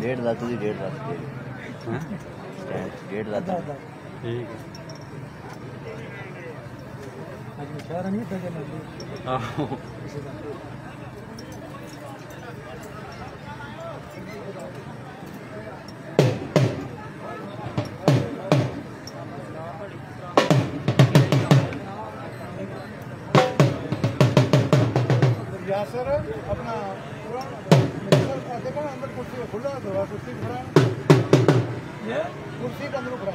डेढ़ लाख की डेढ़ लाख डेढ़ लाख ठीक है। सर अपना देखा ना अंदर कुर्सी खुला कुर्सी खड़ा कुर्सी के अंदर खड़ा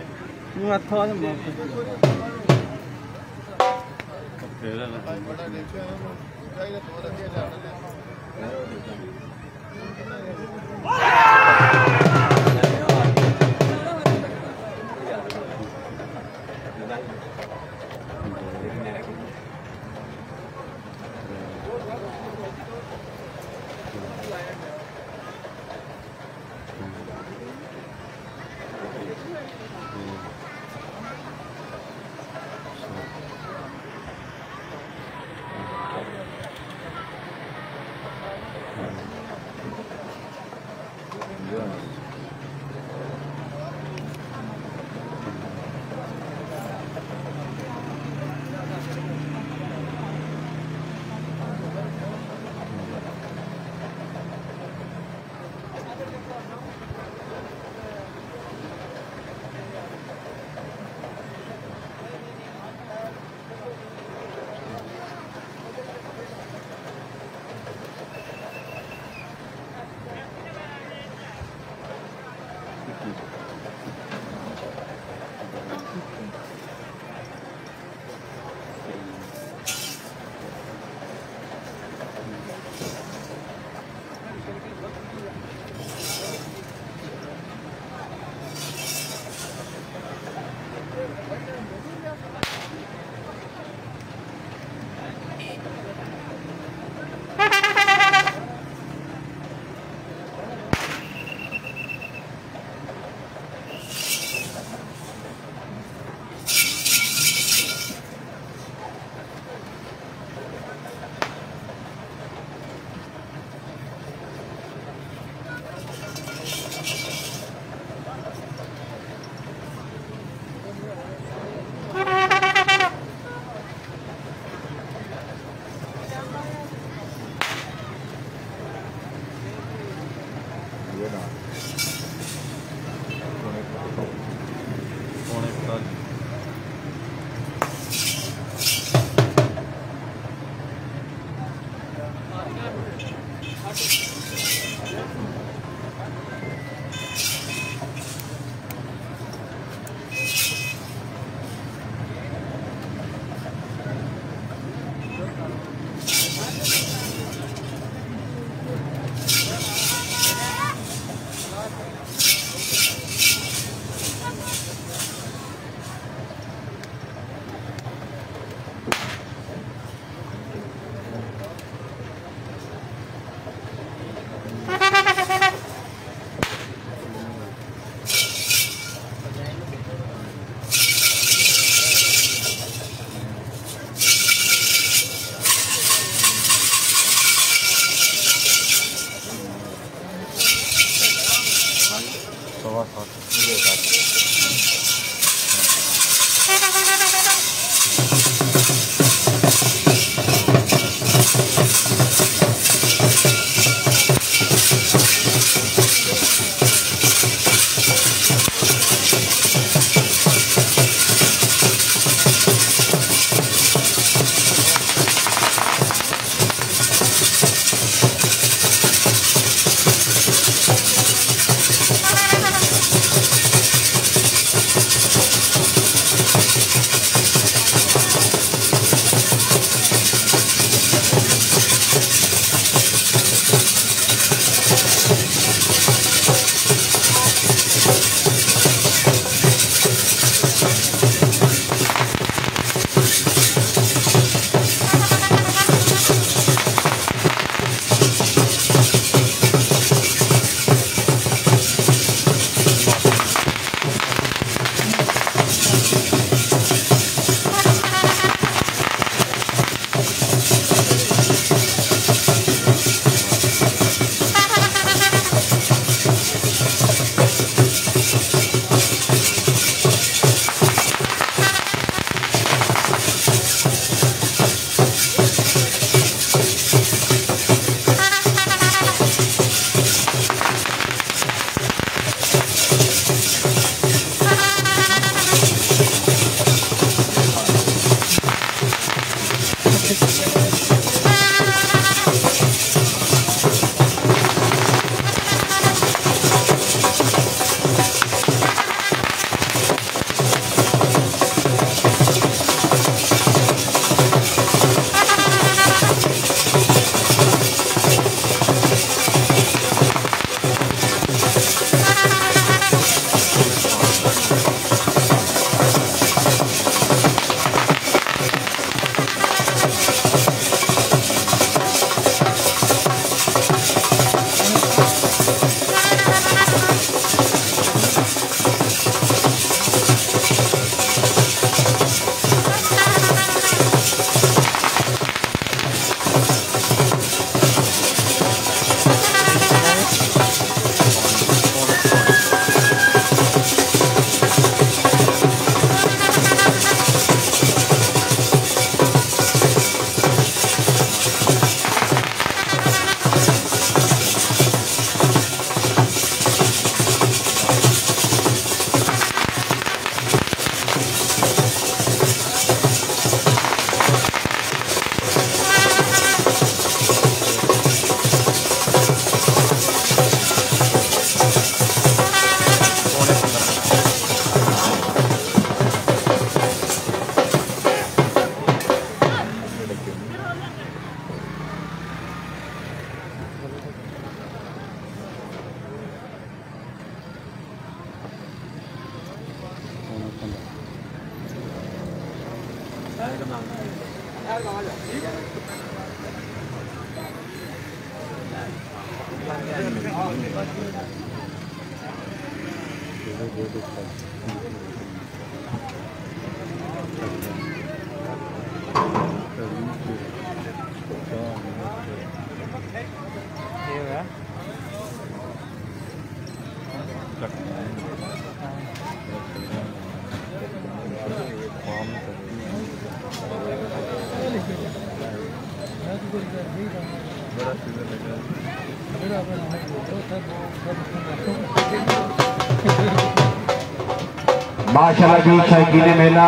माशाल्लाह जी शौकीन मेला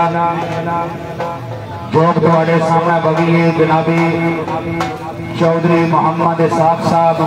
जोग तुहाडे सामने बगी जनाबी चौधरी मोहम्मद इसहाक साहब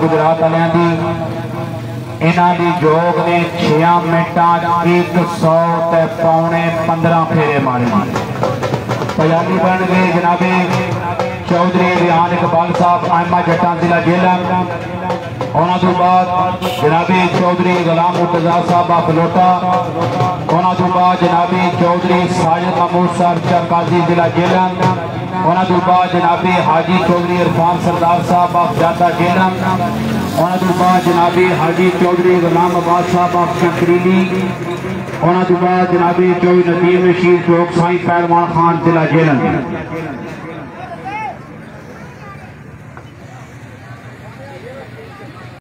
गुजरात वालियां दी इन्हां दी जोग ने 6 मिनटां 100 ते पौने 15 फेरे मारे पजामी बन गए जनाबी चौधरी रिहान इकबाल साहब आयमा जट्टां जिला जेला उन्हां तो बाद जनाबी चौधरी गुलाम मुर्तजा साहब बलोटा उन्हां तो बाद जनाबी चौधरी साजिद महमूद साहब चकाजी जिला जेला उन्हां तो बाद जनाबी हाजी चौधरी इरफान सरदार साहब जाता जेला उन्हां तो बाद जनाबी हाजी चौधरी गुलाम अब्बास साहब चकरीली उन्हां तो बाद जनाबी चौधरी नदीम रशीद चौक साईं पहलवान खान जिला जेला